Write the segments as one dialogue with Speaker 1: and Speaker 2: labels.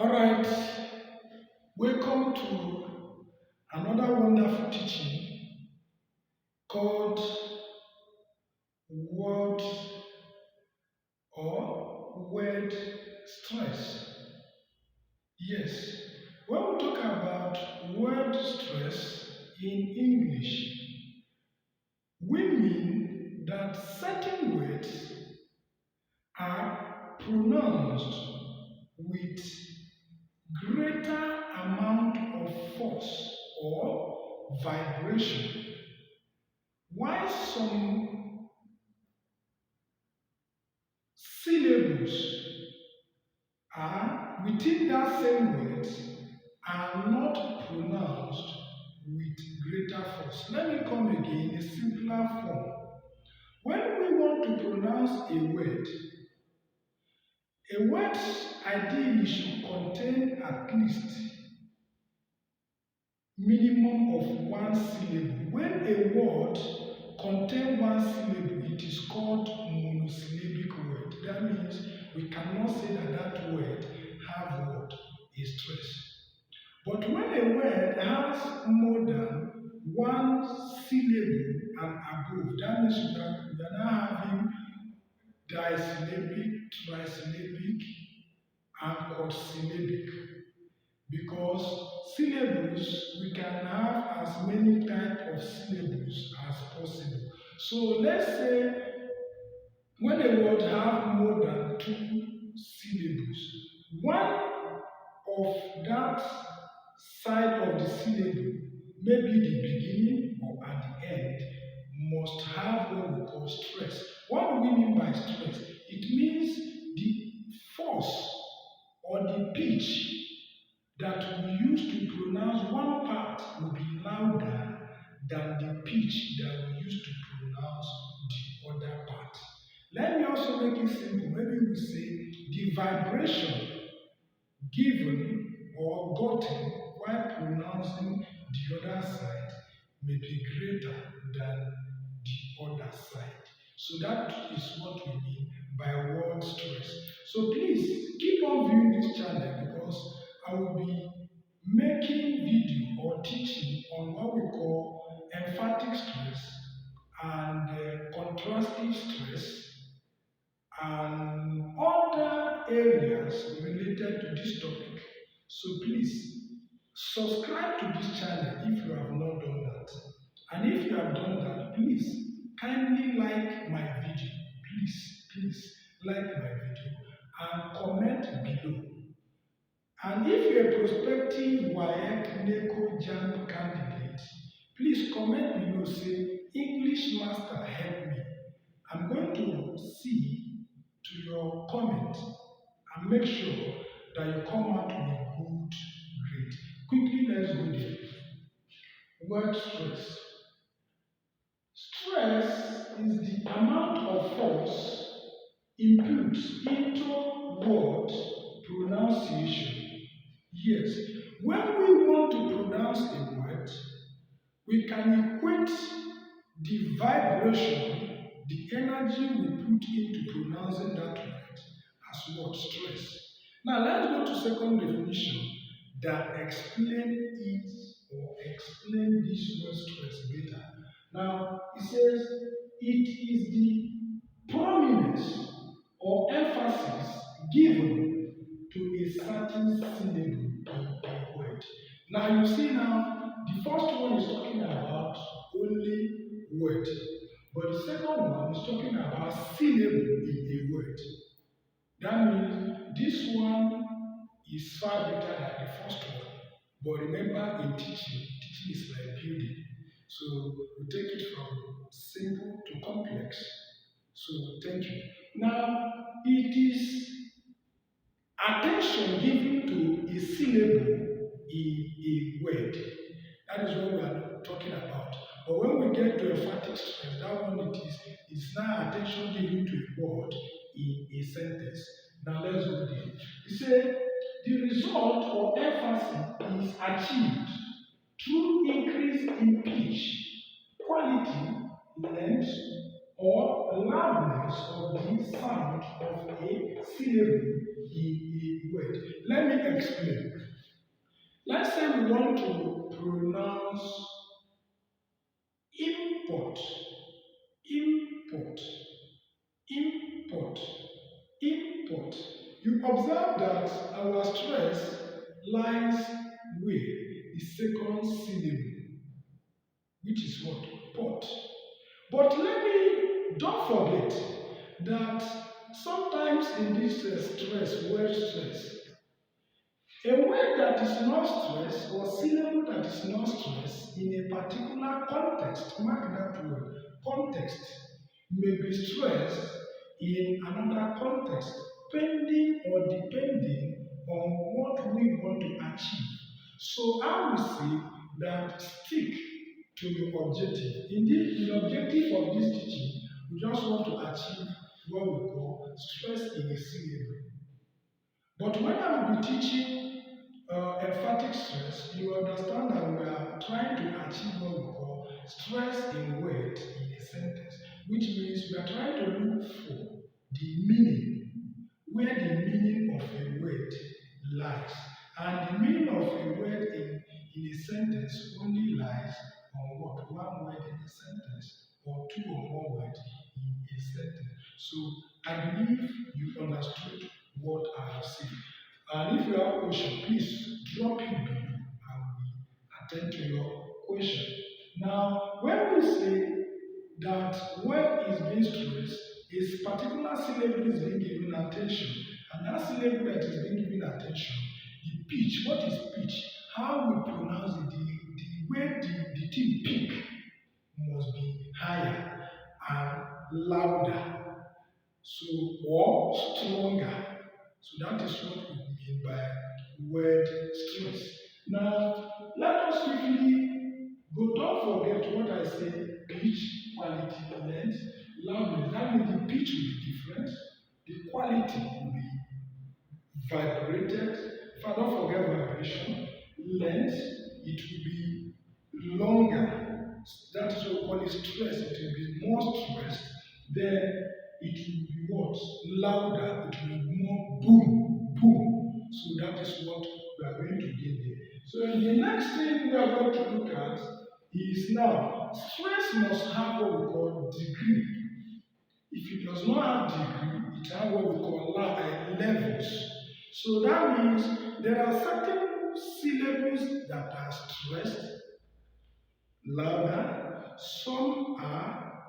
Speaker 1: Alright, welcome to another wonderful teaching called word or word stress. Yes, when we talk about word stress in English, we mean that certain words are pronounced with greater amount of force or vibration, while some syllables are within that same word are not pronounced with greater force. Let me come again in a simpler form. When we want to pronounce a word ideally should contain at least minimum of one syllable. When a word contains one syllable, it is called monosyllabic word. That means we cannot say that word have what? A stress. But when a word has more than one syllable and above, that means we are now having disyllabic, trisyllabic, and quadsyllabic. Because syllables, we can have as many types of syllables as possible. So let's say when a word has more than two syllables, one of that side of the syllable, maybe the beginning or at the end, must have what we call stress. What do we mean by stress? It means the force or the pitch that we use to pronounce one part will be louder than the pitch that we use to pronounce the other part. Let me also make it simple. Maybe we say the vibration given or gotten while pronouncing the other side may be greater than the other side. So that is what we mean by word stress. So please keep on viewing this channel because I will be making video or teaching on what we call emphatic stress and contrastive stress and other areas related to this topic. So please subscribe to this channel if you have not done that. And if you have done that, please kindly like my video. Please like my video and comment below. And if you're a prospective WAEC NECO JAMB candidate, please comment below say, English Master help me. I'm going to see to your comment and make sure that you come out with a good grade. Quickly, let's go there. Word stress. Stress is the amount of force input into word pronunciation. Yes, when we want to pronounce a word, we can equate the vibration, the energy we put into pronouncing that word as what? Stress. Now let's go to second definition that explain it or explain this word stress better. Now it says it is the prominence or emphasis given to a certain syllable in a word. Now you see now, the first one is talking about only word, but the second one is talking about syllable in a word. That means this one is far better than the first one. But remember in teaching is like building. So we take it from simple to complex. So thank you. Now it is attention given to a syllable in a word. That is what we are talking about. But when we get to emphatic stress, that one is now attention given to a word in a sentence. Now let's go there. It says the result or emphasis is achieved through increase in pitch, quality, length, or loudness of the sound of a syllable in a word. Let me explain. Let's say we want to pronounce import, import, import, import. You observe that our stress lies where the second syllable, which is what? Port. But don't forget that sometimes in this word stress, a word that is not stressed or syllable that is not stressed in a particular context, mark that word, context, may be stressed in another context, pending or depending on what we want to achieve. So I will say that stick to your objective. Indeed, the objective of this teaching, we just want to achieve what we call stress in a syllable. But when I will be teaching emphatic stress, you understand that we are trying to achieve what we call stress in word in a sentence, which means we are trying to look for the meaning, where the meaning of a word lies. And the meaning of a word in a sentence only lies on what? One word in a sentence, or two or more words in a sentence. So I believe you understood what I have said. And if you have a question, please drop it below and we attend to your question. Now, when we say that word is being stressed, is particular syllable is being given attention, and that syllable that is being given attention, the pitch, what is pitch? How we pronounce it, the way the thing peak must be higher and louder, so or stronger. So that is what we mean by word stress. Now, let us quickly go. Don't forget what I said: pitch, quality, length, loudness. That means the pitch will be different, the quality will be vibrated. Don't forget vibration. Length, it will be longer. That is what we call it stress. It will be more stressed. Then it will be what? Louder. It will be more boom, boom. So that is what we are going to get there. So the next thing we are going to look at is now stress must have what we call degree. If it does not have degree, it has what we call levels. So that means there are certain syllables that are stressed, louder. Some are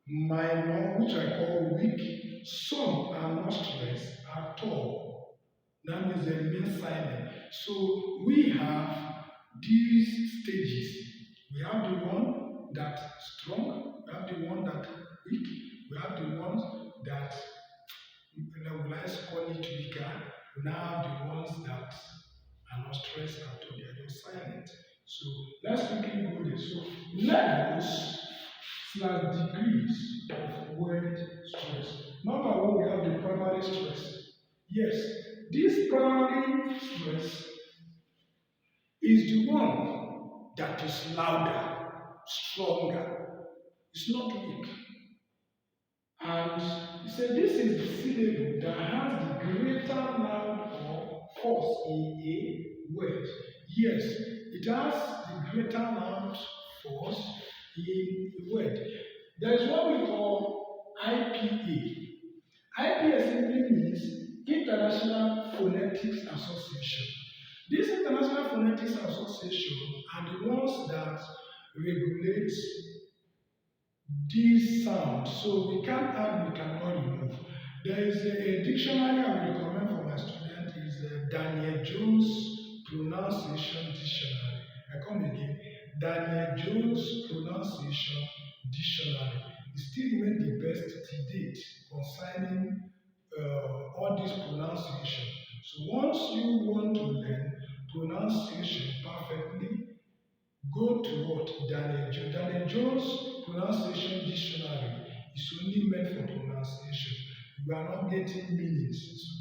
Speaker 1: minor, which I call weak. Some are not stressed at all. That means they remain silent. So we have these stages. We have the one that's strong, we have the one that weak, we have the ones that, let's call it weaker. We now have the ones that are not stressed at all, they are just silent. So let's quickly go there. So levels / degrees of word stress. Number one, we have the primary stress. Yes, this primary stress is the one that is louder, stronger. It's not weak. And he said this is the syllable that has the greater loud or force in a word. Yes, it has the greater loud force in a word. There is what we call IPA. IPA simply means International Phonetics Association. This International Phonetics Association are the ones that regulate these sounds. So we can't add, we cannot remove. There is a dictionary I will recommend for my student is Daniel Jones Pronunciation Dictionary. I come again. Daniel Jones Pronunciation Dictionary. It still remains the best to date concerning all these pronunciation. So once you want to learn pronunciation perfectly, go to what? Daniel Jones. Daniel Jones Pronunciation Dictionary is only meant for pronunciation. You are not getting meanings.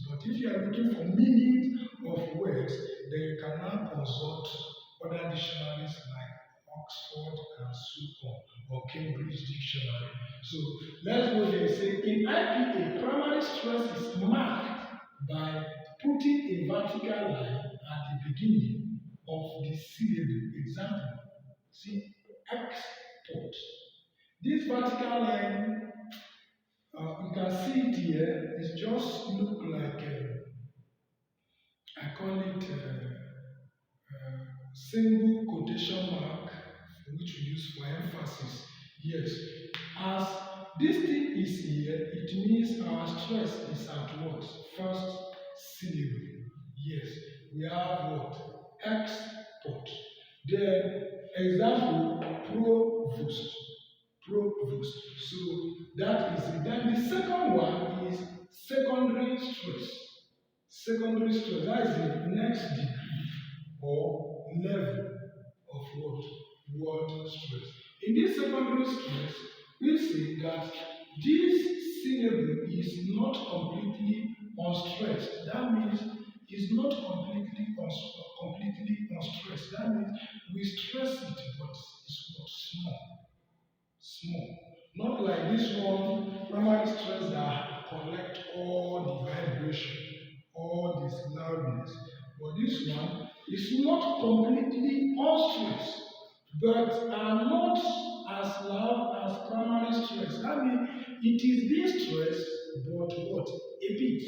Speaker 1: But if you are looking for meanings of words, then you can now consult other dictionaries like Oxford and so on, or Cambridge Dictionary. So let's go there. Say in IPA, primary stress is marked by putting a vertical line at the beginning of the syllable. Example, see export. This vertical line, you can see it here. It just look like I call it single quotation mark, which we use for emphasis. Yes, as this thing is here, it means our stress is at what? First syllable. Yes, we have what? Export. Then example, provost. Provost. So that is it. Then the second one is secondary stress. Secondary stress, that is the next degree or level of what? Word stress. In this secondary stress, we say that this syllable is not completely unstressed. That means it's not completely unstressed. That means we stress it, but it's not small. Small. Not like this one, primary stress that collect all the vibration, all this loudness. But this one is not completely unstressed, but are not as loud as primary stress. That means it is being stressed, but what? A bit.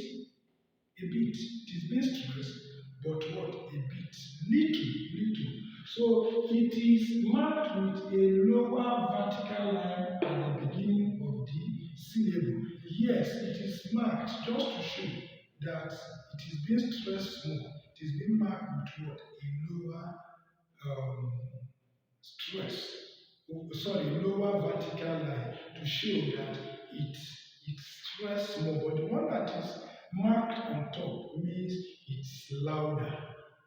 Speaker 1: A bit. It is being stressed, but what? A bit. Little, little. So it is marked with a lower vertical line at the beginning of the syllable. Yes, it is marked just to show that it is being stressed more. It is being marked with what? A lower um, stress. Lower vertical line to show that it stress more. But the one that is marked on top means it's louder.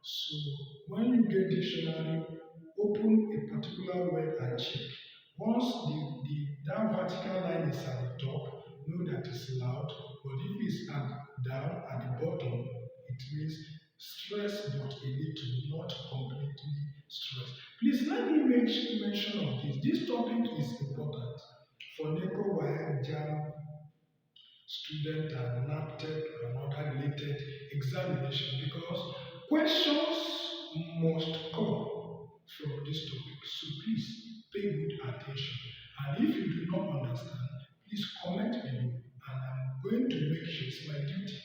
Speaker 1: So when you get dictionary, open a particular word and check. Once that vertical line is at the top, know that it's loud. But if it's down at the bottom, it means stress but a little, not completely stress. Please let me make mention of this. This topic is important for NECO, WAEC, JAM, student and NAPTEP and other related examination because questions must come from this topic. So please pay good attention. And if you do not understand, please comment below and I'm going to make sure it's my duty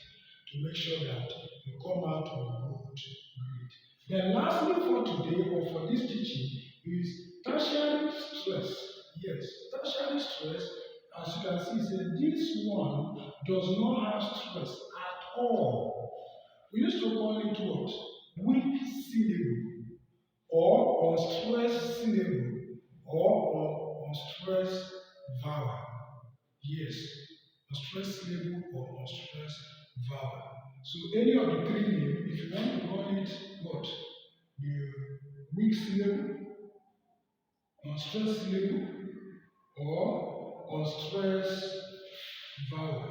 Speaker 1: to make sure that you come out with good grade. Then lastly for today or for this teaching is tertiary stress. Yes, tertiary stress, as you can see, say this one does not have stress at all. We used to call it what? Weak syllable or unstressed syllable or unstressed vowel. Yes, unstressed syllable or unstressed vowel. So any of the three names, if you want to call it what? The weak syllable, unstressed syllable, or unstressed vowel.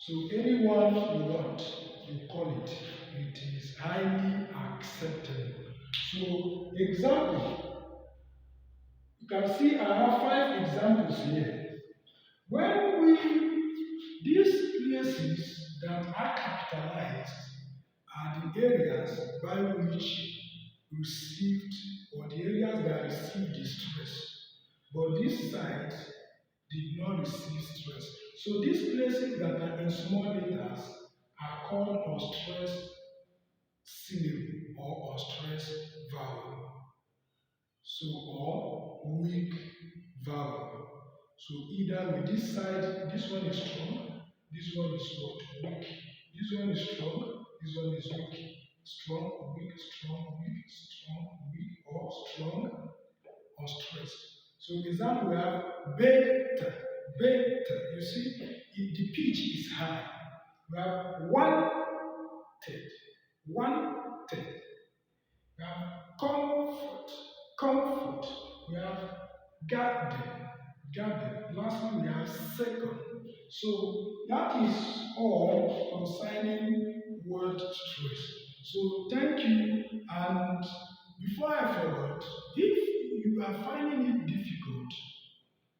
Speaker 1: So anyone you want, you call it. It is highly acceptable. So example, you can see I have 5 examples here. When these places that are capitalized are the areas by which received or the areas that received the stress. But this side did not receive stress. So these places that are in small letters are called unstressed syllable or unstressed vowel. So or weak vowel. So either with this side, this one is strong, this one is what? Weak. This one is strong, this one is weak. Strong, weak, strong, weak, strong, weak, or strong, or stressed. So example we have beta, beta. You see, the pitch is high. We have 1/3, 1/3. We have comfort, comfort. We have garden, garden. Lastly, we have second. So that is all concerning word stress. So thank you. And before I forget, if you are finding it difficult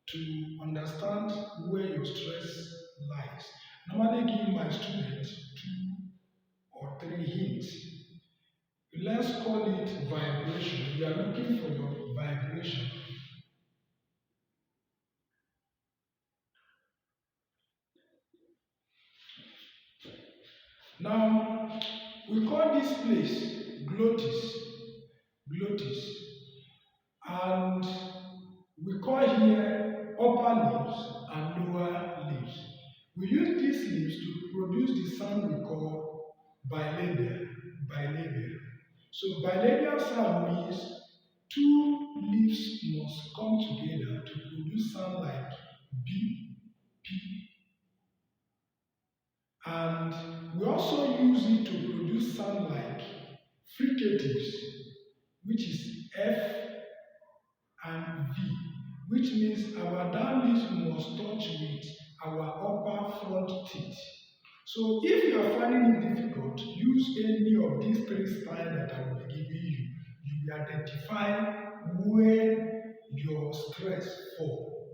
Speaker 1: to understand where your stress lies, normally give my students 2 or 3 hints. Let's call it vibration. You are looking for your vibration. Now, we call this place glottis, glottis, and we call here upper leaves and lower leaves. We use these leaves to produce the sound we call bilabial, bilabial. So bilabial sound means two leaves must come together to produce sound like B, P, and we also use it to produce sound like fricatives, which is F and V, which means our down leaves must touch with our upper front teeth. So if you are finding it difficult, use any of these 3 styles that I will be giving you. You will identify where your stress falls.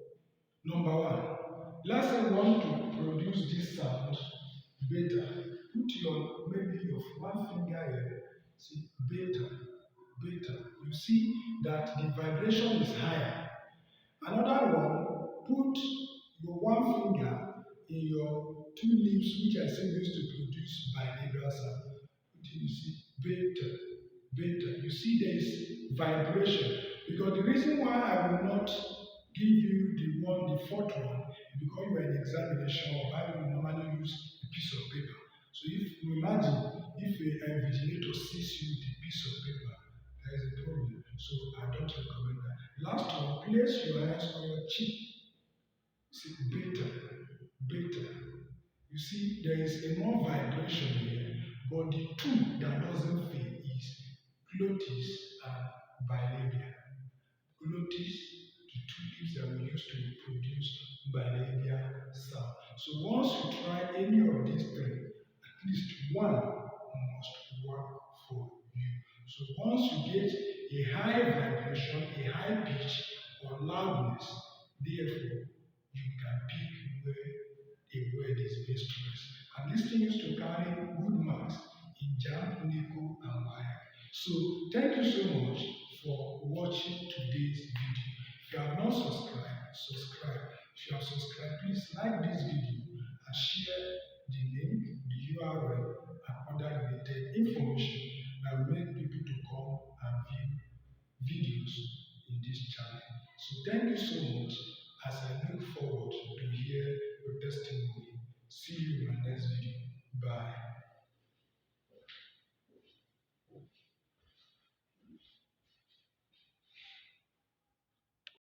Speaker 1: Number one, let's say you want to produce this sound beta. Put your maybe your one finger here. See beta, beta. You see that the vibration is higher. Another one, put your one finger in your 2 lips, which I say used to produce bilabial sound. You see beta, beta. You see there is vibration. Because the reason why I will not give you the fourth one, is because you are in examination or Bible will normally use a piece of paper. So if you imagine if a invigilator sees you with a piece of paper, there is a problem. So I don't recommend that. Last one, place your hands on your cheek. See beta, beta. You see, there is a more vibration here, but the two that doesn't fit is glottis and bilabial. Glottis, the 2 lips that we use to produce bilabial sound. So once you try any of these 3, at least one must work for you. So once you get a high vibration, a high pitch, or loudness, therefore you can pick where a word is based stress. And this thing used to carry good marks in JAMB, NICO, and WAEC. So thank you so much for watching today's video. If you have not subscribed, subscribe. If you have subscribed, please like this video and share the link, the URL, and other related information that will make people to come and view videos in this channel. So thank you so much.